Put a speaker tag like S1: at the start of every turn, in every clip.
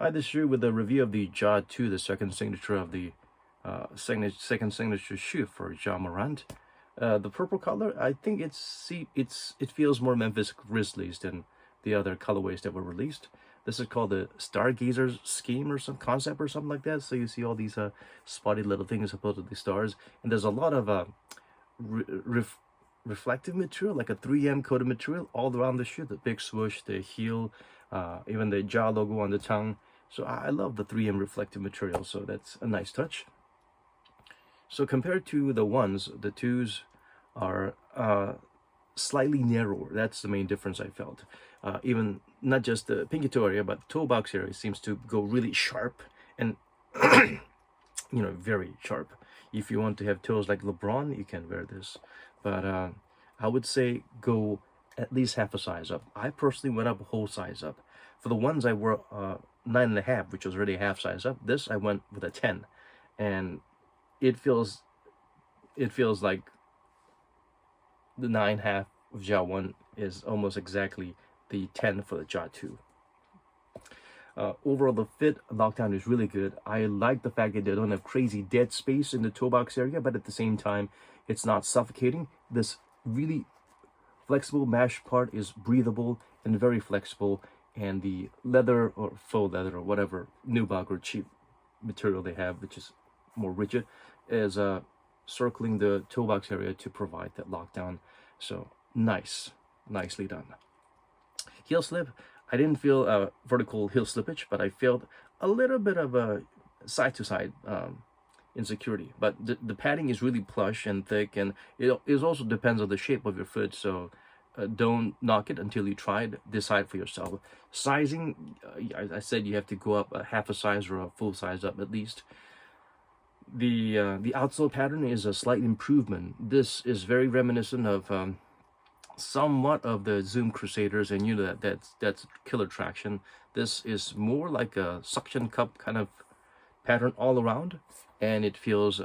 S1: Hi, this is Shu with a review of the Ja 2, the second signature of the second signature shoe for Ja Morant. The purple color, I think it feels more Memphis Grizzlies than the other colorways that were released. This is called the Stargazer scheme or some concept or something like that. So you see all these spotty little things supposedly stars, and there's a lot of re ref reflective material, like a 3M coated material all around the shoe. The big swoosh, the heel, even the Ja logo on the tongue. So I love the 3M reflective material, so that's a nice touch. So compared to the ones, the twos are slightly narrower. That's the main difference I felt. Even not just the pinky toe area, but the toe box area seems to go really sharp and very sharp. If you want to have toes like LeBron, you can wear this. But I would say go at least half a size up. I personally went up a whole size up. For the ones I wore 9.5, which was already a half size up. This I went with a 10, and it feels like the 9.5 of Ja 1 is almost exactly the 10 for the Ja 2. Overall, the fit lockdown is really good. I like the fact that they don't have crazy dead space in the toe box area, but at the same time, it's not suffocating. This really flexible mesh part is breathable and very flexible, and the leather or faux leather or whatever nubuck or cheap material they have, which is more rigid, is circling the toe box area to provide that lockdown. So nicely done. Heel slip, I didn't feel vertical heel slippage, but I felt a little bit of a side-to-side insecurity. But the padding is really plush and thick, and it also depends on the shape of your foot, so don't knock it until you try it. Decide for yourself. Sizing, I said you have to go up a half a size or a full size up at least. The outsole pattern is a slight improvement. This is very reminiscent of somewhat of the Zoom Crusaders, and that's killer traction. This is more like a suction cup kind of pattern all around, and it feels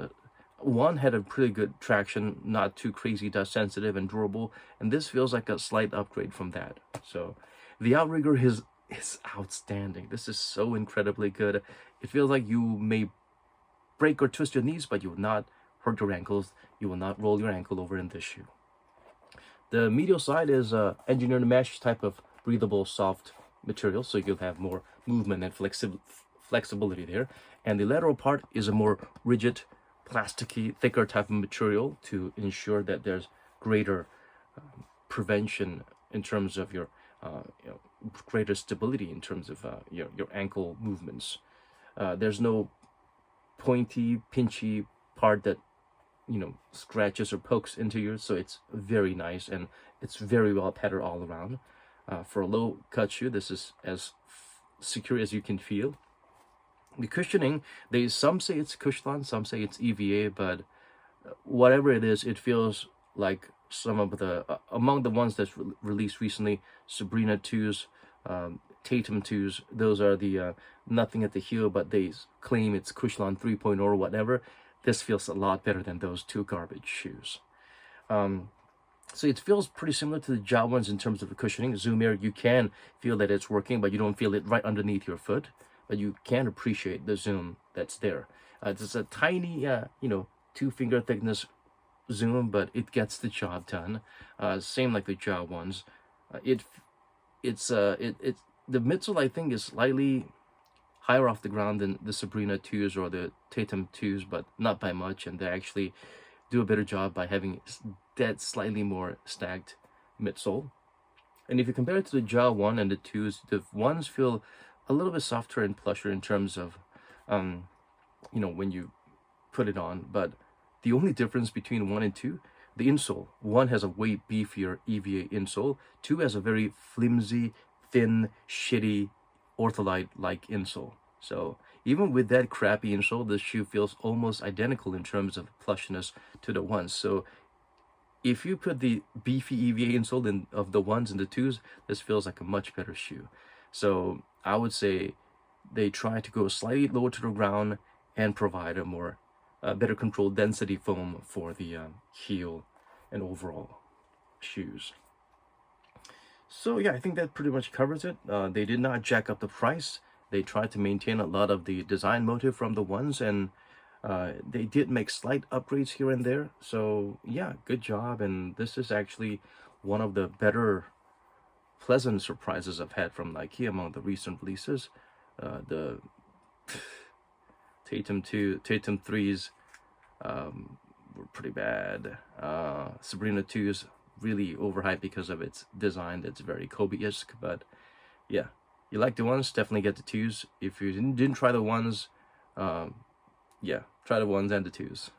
S1: one had a pretty good traction, not too crazy dust sensitive and durable, and this feels like a slight upgrade from that. So the outrigger is outstanding. This is so incredibly good. It feels like you may break or twist your knees, but you will not hurt your ankles. You will not roll your ankle over in this shoe. The medial side is engineered mesh type of breathable, soft material, so you'll have more movement and flexibility there. And the lateral part is a more rigid, plasticky, thicker type of material to ensure that there's greater prevention in terms of your, greater stability in terms of your ankle movements. There's no pointy, pinchy part that scratches or pokes into you, so it's very nice and it's very well patterned all around. For a low cut shoe, this is as secure as you can feel. The cushioning, some say it's Cushlon, some say it's EVA, but whatever it is, it feels like some of the among the ones that's released recently, Sabrina 2s, Tatum 2s, those are the nothing at the heel, but they claim it's Cushlon 3.0 or whatever. This feels a lot better than those two garbage shoes. So it feels pretty similar to the Ja ones in terms of the cushioning. Zoom Air, you can feel that it's working, but you don't feel it right underneath your foot. But you can appreciate the zoom that's there. It's a tiny, 2-finger thickness zoom, but it gets the job done. Same like the Ja ones. It's the midsole, I think, is slightly higher off the ground than the Sabrina 2s or the Tatum 2s, but not by much, and they actually do a better job by having that slightly more stacked midsole. And if you compare it to the Ja 1 and the 2s, the ones feel a little bit softer and plusher in terms of, when you put it on, but the only difference between 1 and 2, the insole. 1 has a way beefier EVA insole, 2 has a very flimsy, thin, shitty, Ortholite-like insole. So even with that crappy insole, the shoe feels almost identical in terms of plushness to the ones. So if you put the beefy EVA insole in of the ones and the 2s, this feels like a much better shoe. So I would say they try to go slightly lower to the ground and provide a more better controlled density foam for the heel and overall shoes. So yeah, I think that pretty much covers it. They did not jack up the price. They tried to maintain a lot of the design motive from the ones, and they did make slight upgrades here and there. So yeah, good job. And this is actually one of the better pleasant surprises I've had from Nike among the recent releases. The Tatum 3s were pretty bad. Sabrina 2 is really overhyped because of its design that's very Kobe-esque. But yeah, you like the ones, definitely get the 2s. If you didn't try the ones, yeah, try the 1s and the 2s.